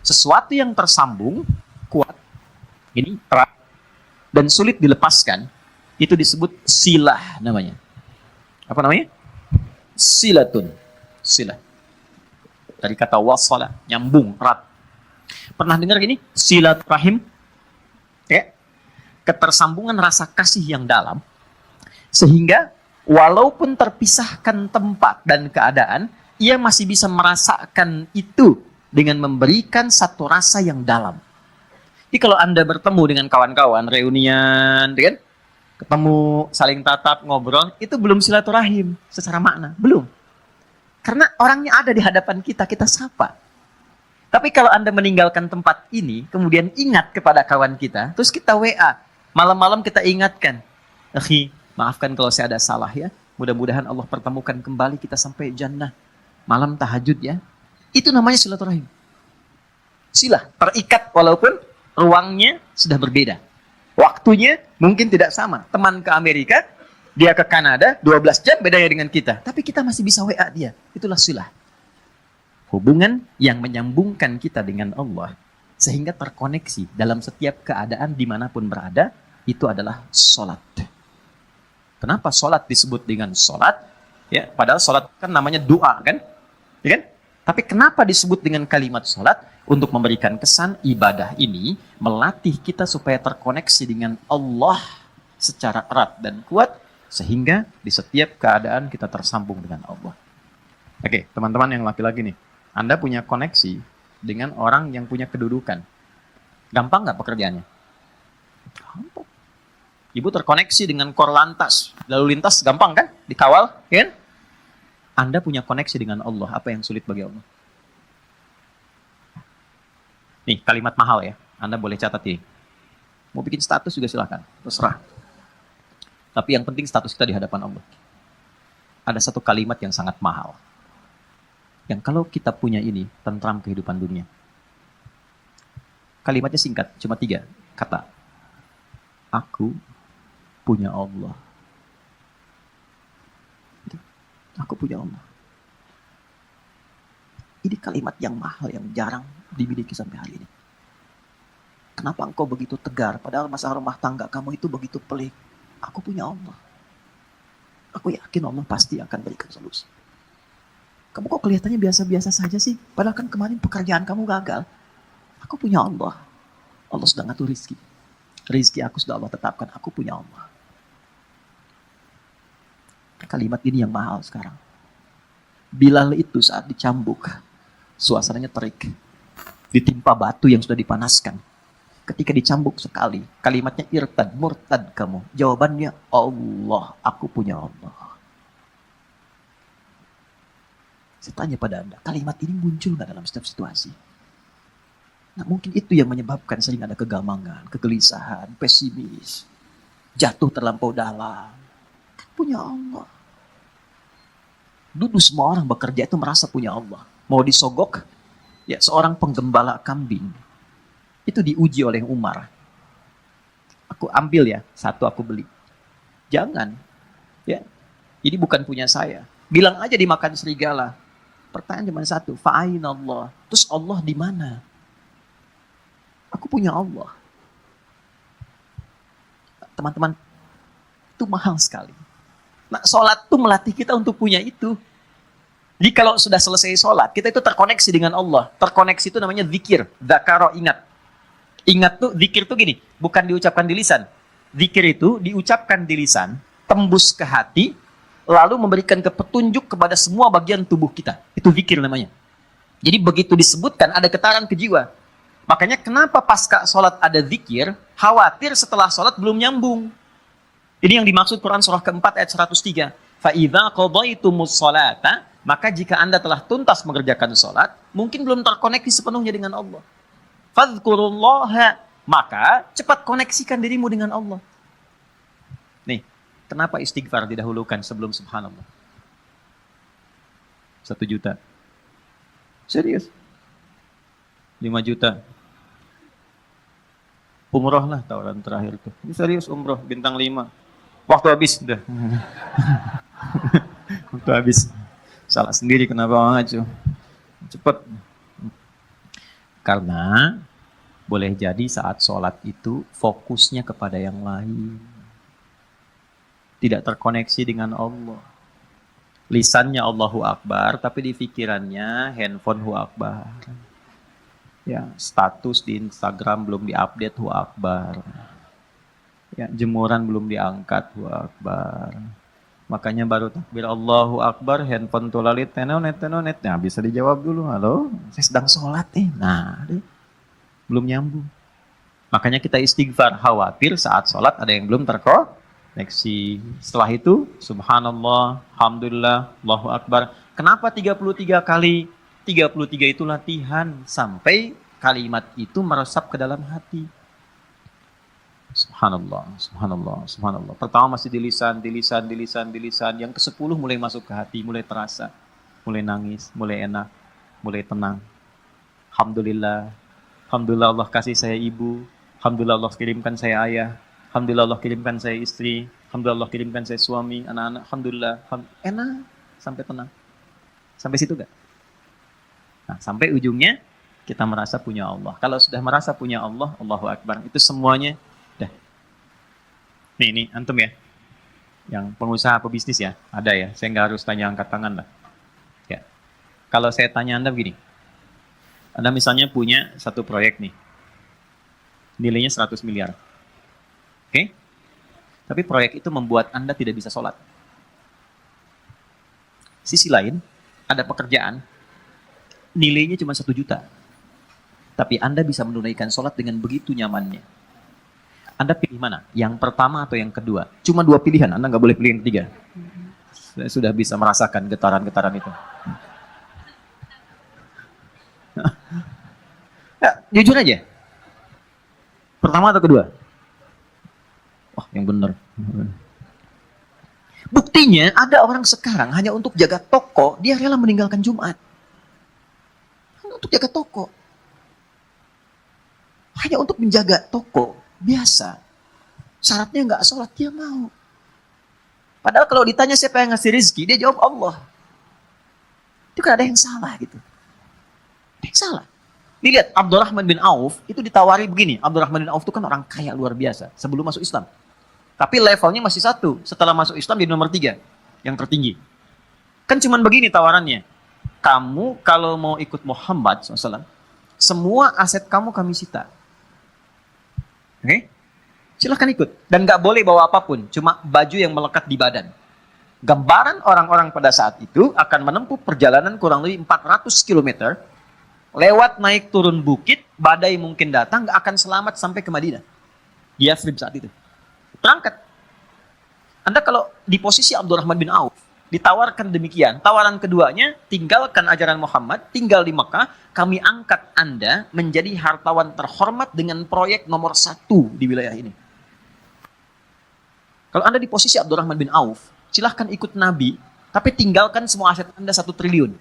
Sesuatu yang tersambung, kuat, ini erat, dan sulit dilepaskan, itu disebut silah namanya. Apa namanya? Silatun. Silah. Dari kata wasala, nyambung, erat. Pernah dengar gini? Silaturahim? Ya. Ketersambungan rasa kasih yang dalam, sehingga walaupun terpisahkan tempat dan keadaan, ia masih bisa merasakan itu dengan memberikan satu rasa yang dalam. Jadi kalau Anda bertemu dengan kawan-kawan, reunian, kan? Ketemu, saling tatap, ngobrol, itu belum silaturahim secara makna, belum. Karena orangnya ada di hadapan kita, kita sapa. Tapi kalau Anda meninggalkan tempat ini, kemudian ingat kepada kawan kita, terus kita WA, malam-malam kita ingatkan, akhi, maafkan kalau saya ada salah ya, mudah-mudahan Allah pertemukan kembali kita sampai jannah, malam tahajud ya. Itu namanya silaturahim. Silah, terikat walaupun ruangnya sudah berbeda. Waktunya mungkin tidak sama. Teman ke Amerika, dia ke Kanada, 12 jam bedanya dengan kita. Tapi kita masih bisa WA dia. Itulah silah. Hubungan yang menyambungkan kita dengan Allah. Sehingga terkoneksi dalam setiap keadaan dimanapun berada, itu adalah sholat. Kenapa sholat disebut dengan sholat? Ya, padahal sholat kan namanya doa kan? Ya kan? Tapi kenapa disebut dengan kalimat sholat? Untuk memberikan kesan ibadah ini melatih kita supaya terkoneksi dengan Allah secara erat dan kuat, sehingga di setiap keadaan kita tersambung dengan Allah. Oke, teman-teman yang laki-laki nih, Anda punya koneksi dengan orang yang punya kedudukan. Gampang nggak pekerjaannya? Gampang. Ibu terkoneksi dengan Korlantas, lalu lintas gampang kan? Dikawal, kan? Anda punya koneksi dengan Allah, apa yang sulit bagi Allah? Nih, kalimat mahal ya. Anda boleh catat ini. Mau bikin status juga silahkan. Terserah. Tapi yang penting status kita di hadapan Allah. Ada satu kalimat yang sangat mahal. Yang kalau kita punya ini, tentram kehidupan dunia. Kalimatnya singkat, cuma 3 kata. Aku punya Allah. Aku punya Allah. Ini kalimat yang mahal, yang jarang dimiliki sampai hari ini. Kenapa engkau begitu tegar? Padahal masalah rumah tangga kamu itu begitu pelik. Aku punya Allah. Aku yakin Allah pasti akan berikan solusi. Kamu kok kelihatannya biasa-biasa saja sih? Padahal kan kemarin pekerjaan kamu gagal. Aku punya Allah. Allah sudah ngatur rizki. Rizki aku sudah Allah tetapkan. Aku punya Allah. Kalimat ini yang mahal sekarang. Bilal itu saat dicambuk, suasananya terik. Ditimpa batu yang sudah dipanaskan. Ketika dicambuk sekali, kalimatnya irtad, murtad kamu. Jawabannya Allah, aku punya Allah. Saya tanya pada Anda, kalimat ini muncul nggak dalam setiap situasi? Nah, mungkin itu yang menyebabkan sering ada kegamangan, kegelisahan, pesimis, jatuh terlampau dalam. Punya Allah. Dulu semua orang bekerja itu merasa punya Allah. Mau disogok, ya seorang penggembala kambing itu diuji oleh Umar. Aku ambil ya, 1 aku beli. Jangan, ya. Ini bukan punya saya. Bilang aja dimakan serigala. Pertanyaan cuma 1, fa'aina Allah. Terus Allah di mana? Aku punya Allah. Teman-teman, itu mahal sekali. Nah, sholat itu melatih kita untuk punya itu. Jadi kalau sudah selesai sholat, kita itu terkoneksi dengan Allah. Terkoneksi itu namanya zikir. Dzakaro, ingat. Ingat tuh, zikir tuh gini, bukan diucapkan di lisan. Zikir itu diucapkan di lisan, tembus ke hati, lalu memberikan petunjuk kepada semua bagian tubuh kita. Itu zikir namanya. Jadi begitu disebutkan, ada getaran ke jiwa. Makanya kenapa pasca sholat ada zikir, khawatir setelah sholat belum nyambung. Ini yang dimaksud Quran surah keempat ayat 103. Fa'idha qadaytumus sholata, maka jika Anda telah tuntas mengerjakan sholat, mungkin belum terkoneksi sepenuhnya dengan Allah. Fadhkurullaha, maka cepat koneksikan dirimu dengan Allah. Nih, kenapa istighfar didahulukan sebelum subhanallah? 1 juta. Serius? 5 juta. Umroh lah tawaran terakhir tuh. Ini serius umroh, bintang 5. Waktu habis udah. Waktu habis. Salah sendiri kenapa ngaco. Cepet. Karena boleh jadi saat sholat itu fokusnya kepada yang lain. Tidak terkoneksi dengan Allah. Lisannya Allahu Akbar, tapi di pikirannya handphone Hu Akbar. Ya, status di Instagram belum diupdate Hu Akbar. Ya, jemuran belum diangkat Hu Akbar. Makanya baru takbir Allahu Akbar, handphone tulalit tenonet. Nah, bisa dijawab dulu, halo, saya sedang sholat nih. Nah, belum nyambung. Makanya kita istighfar, khawatir saat sholat ada yang belum terkoneksi. Setelah itu, subhanallah, alhamdulillah, Allahu Akbar. Kenapa 33 kali? 33 itu latihan sampai kalimat itu meresap ke dalam hati. Subhanallah, subhanallah, subhanallah. Pertama masih di lisan. Yang ke-10 mulai masuk ke hati, mulai terasa. Mulai nangis, mulai enak, mulai tenang. Alhamdulillah. Alhamdulillah Allah kasih saya ibu. Alhamdulillah Allah kirimkan saya ayah. Alhamdulillah Allah kirimkan saya istri. Alhamdulillah Allah kirimkan saya suami, anak-anak. Alhamdulillah. Enak, sampai tenang. Sampai situ gak? Nah, sampai ujungnya kita merasa punya Allah. Kalau sudah merasa punya Allah, Allahu Akbar. Itu semuanya dah. Nih antum ya. Yang pengusaha pebisnis ya, ada ya. Saya nggak harus tanya angkat tangan lah. Ya. Kalau saya tanya Anda begini. Anda misalnya punya satu proyek nih. Nilainya 100 miliar. Oke? Tapi proyek itu membuat Anda tidak bisa sholat. Sisi lain, ada pekerjaan nilainya cuma 1 juta. Tapi Anda bisa menunaikan sholat dengan begitu nyamannya. Anda pilih mana? Yang pertama atau yang kedua? Cuma 2 pilihan, Anda nggak boleh pilih yang ketiga. Saya sudah bisa merasakan getaran-getaran itu. Ya, jujur aja. Pertama atau kedua? Wah, yang benar. Buktinya ada orang sekarang hanya untuk jaga toko, dia rela meninggalkan Jumat. Untuk jaga toko. Hanya untuk menjaga toko. Biasa. Syaratnya nggak sholat, dia mau. Padahal kalau ditanya siapa yang ngasih rezeki, dia jawab Allah. Itu kan ada yang salah gitu. Ada yang salah. Lihat, Abdurrahman bin Auf itu ditawari begini. Abdurrahman bin Auf itu kan orang kaya luar biasa. Sebelum masuk Islam. Tapi levelnya masih 1. Setelah masuk Islam jadi nomor 3. Yang tertinggi. Kan cuman begini tawarannya. Kamu kalau mau ikut Muhammad SAW, semua aset kamu kami sita. Oke? Silahkan ikut. Dan gak boleh bawa apapun. Cuma baju yang melekat di badan. Gambaran orang-orang pada saat itu akan menempuh perjalanan kurang lebih 400 km. Lewat naik turun bukit, badai mungkin datang, gak akan selamat sampai ke Madinah. Di Yathrib saat itu. Berangkat. Anda kalau di posisi Abdurrahman bin Auf, ditawarkan demikian. Tawaran keduanya, tinggalkan ajaran Muhammad, tinggal di Mekah, kami angkat Anda menjadi hartawan terhormat dengan proyek nomor 1 di wilayah ini. Kalau Anda di posisi Abdurrahman bin Auf, silahkan ikut Nabi, tapi tinggalkan semua aset Anda 1 triliun.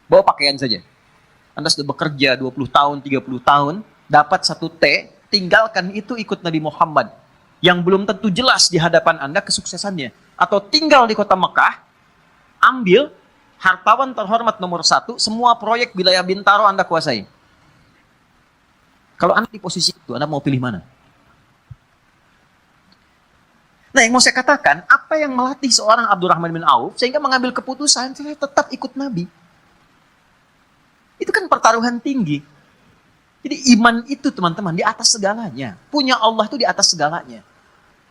Bawa pakaian saja. Anda sudah bekerja 20 tahun, 30 tahun, dapat 1 T, tinggalkan itu ikut Nabi Muhammad. Yang belum tentu jelas di hadapan Anda kesuksesannya. Atau tinggal di kota Mekah, ambil hartawan terhormat nomor 1, semua proyek wilayah Bintaro Anda kuasai. Kalau Anda di posisi itu, Anda mau pilih mana? Nah, yang mau saya katakan, apa yang melatih seorang Abdurrahman bin Auf sehingga mengambil keputusan, saya tetap ikut Nabi. Itu kan pertaruhan tinggi. Jadi iman itu teman-teman di atas segalanya. Punya Allah itu di atas segalanya.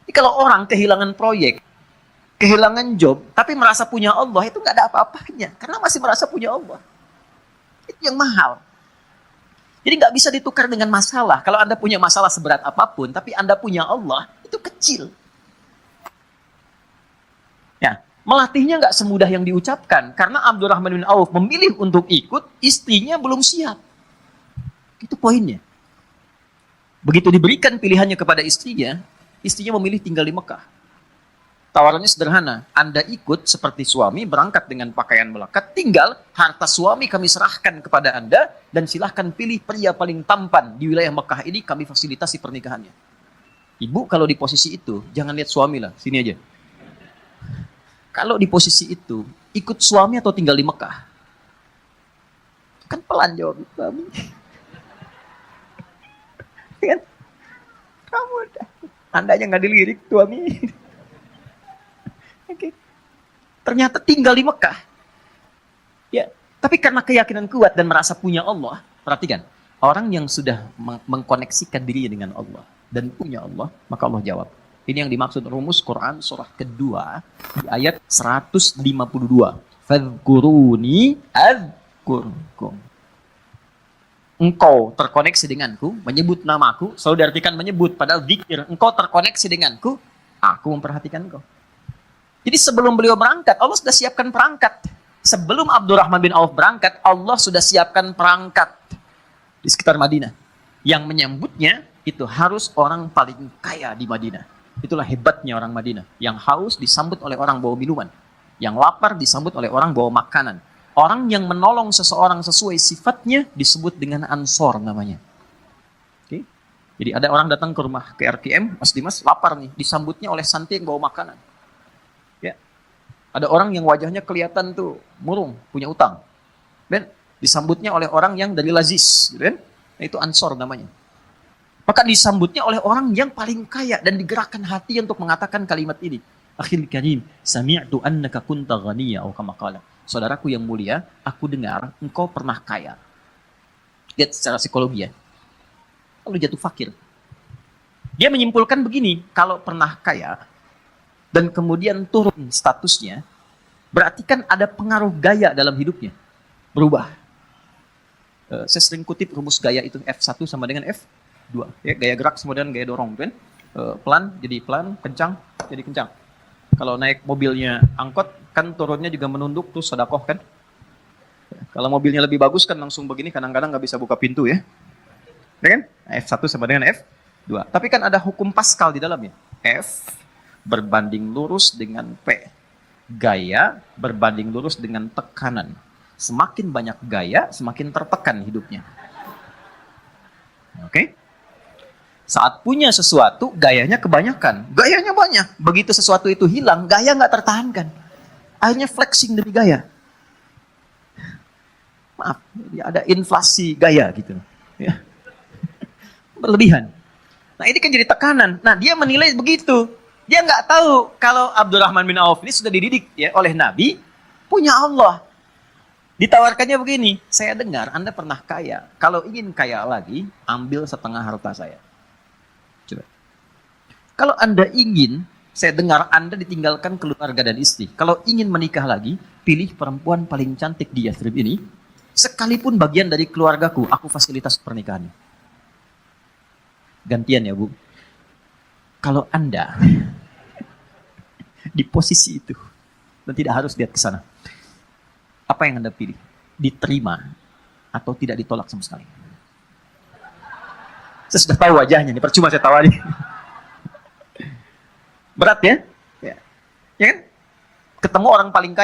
Jadi kalau orang kehilangan proyek, kehilangan job, tapi merasa punya Allah, itu nggak ada apa-apanya. Karena masih merasa punya Allah. Itu yang mahal. Jadi nggak bisa ditukar dengan masalah. Kalau Anda punya masalah seberat apapun, tapi Anda punya Allah, itu kecil. Ya, melatihnya nggak semudah yang diucapkan. Karena Abdurrahman bin Auf memilih untuk ikut, istrinya belum siap. Itu poinnya. Begitu diberikan pilihannya kepada istrinya memilih tinggal di Mekah. Tawarannya sederhana, Anda ikut seperti suami, berangkat dengan pakaian melekat, tinggal harta suami kami serahkan kepada Anda, dan silahkan pilih pria paling tampan di wilayah Mekah ini, kami fasilitasi pernikahannya. Ibu kalau di posisi itu, jangan lihat suami lah, sini aja. Kalau di posisi itu, ikut suami atau tinggal di Mekah? Kan pelan jawab kami. Kan? Kamu Anda yang nggak dilirik suami. Oke. Ternyata tinggal di Mekah. Ya, tapi karena keyakinan kuat dan merasa punya Allah, perhatikan, orang yang sudah mengkoneksikan dirinya dengan Allah dan punya Allah, maka Allah jawab. Ini yang dimaksud rumus Quran surah kedua di ayat 152. Fadhkuruni adzkurkum. Engkau terkoneksi denganku, menyebut namaku, selalu diartikan menyebut, padahal zikir. Engkau terkoneksi denganku, aku memperhatikan engkau. Jadi sebelum beliau berangkat, Allah sudah siapkan perangkat. Sebelum Abdurrahman bin Auf berangkat, Allah sudah siapkan perangkat di sekitar Madinah. Yang menyambutnya itu harus orang paling kaya di Madinah. Itulah hebatnya orang Madinah. Yang haus disambut oleh orang bawa minuman. Yang lapar disambut oleh orang bawa makanan. Orang yang menolong seseorang sesuai sifatnya disebut dengan ansor namanya. Oke? Jadi ada orang datang ke rumah ke RKM, Mas Dimas lapar nih, disambutnya oleh santi yang bawa makanan. Ya. Ada orang yang wajahnya kelihatan tuh murung, punya utang. Dan disambutnya oleh orang yang dari Lazis, gitu kan? Nah, itu ansor namanya. Maka disambutnya oleh orang yang paling kaya dan digerakkan hati untuk mengatakan kalimat ini. Akhil karim, sami'tu annaka kunta ghaniya atau kama qala. Saudaraku yang mulia, aku dengar engkau pernah kaya. Lihat secara psikologi ya. Lalu jatuh fakir. Dia menyimpulkan begini, kalau pernah kaya dan kemudian turun statusnya, berarti kan ada pengaruh gaya dalam hidupnya. Berubah. Saya sering kutip rumus gaya itu F1 sama dengan F2. Ya, gaya gerak sama dengan gaya dorong. Kan? Pelan jadi pelan, kencang jadi kencang. Kalau naik mobilnya angkot, kan turunnya juga menunduk, terus sedekah kan. Kalau mobilnya lebih bagus kan langsung begini, kadang-kadang nggak bisa buka pintu ya. Ya kan? F1 sama dengan F2. Tapi kan ada hukum Pascal di dalamnya. F berbanding lurus dengan P. Gaya berbanding lurus dengan tekanan. Semakin banyak gaya, semakin tertekan hidupnya. Oke? Saat punya sesuatu, gayanya kebanyakan. Gayanya banyak. Begitu sesuatu itu hilang, gaya nggak tertahankan. Akhirnya flexing demi gaya. Maaf, ada inflasi gaya gitu. Ya. Berlebihan. Nah ini kan jadi tekanan. Nah dia menilai begitu. Dia nggak tahu kalau Abdurrahman bin Auf ini sudah dididik ya oleh Nabi, punya Allah. Ditawarkannya begini, saya dengar Anda pernah kaya. Kalau ingin kaya lagi, ambil setengah harta saya. Coba. Kalau Anda ingin, saya dengar Anda ditinggalkan keluarga dan istri. Kalau ingin menikah lagi, pilih perempuan paling cantik di Yathrib ini. Sekalipun bagian dari keluargaku, aku fasilitas pernikahan. Gantian ya Bu. Kalau Anda di posisi itu, dan tidak harus lihat ke sana, apa yang Anda pilih? Diterima atau tidak ditolak sama sekali? Saya sudah tahu wajahnya, ini percuma saya tawari. Berat ya? Ya kan? Ketemu orang paling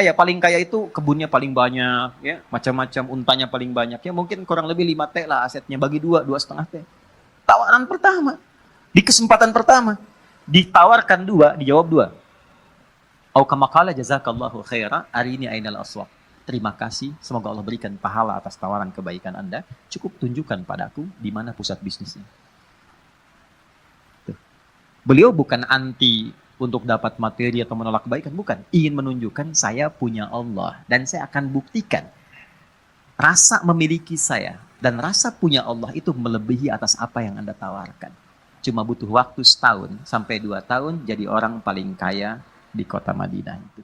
kaya itu kebunnya paling banyak, ya, macam-macam, untanya paling banyak, ya mungkin kurang lebih 5 T lah asetnya, bagi 2,5 T. Tawaran pertama, di kesempatan pertama, ditawarkan 2, dijawab 2. Au kama qala jazakallahu khaira, arini ainal aswaq. Terima kasih, semoga Allah berikan pahala atas tawaran kebaikan Anda. Cukup tunjukkan padaku di mana pusat bisnisnya. Tuh. Beliau bukan anti untuk dapat materi atau menolak kebaikan, bukan. Ingin menunjukkan saya punya Allah dan saya akan buktikan rasa memiliki saya dan rasa punya Allah itu melebihi atas apa yang Anda tawarkan. Cuma butuh waktu 1 tahun sampai 2 tahun jadi orang paling kaya di kota Madinah itu.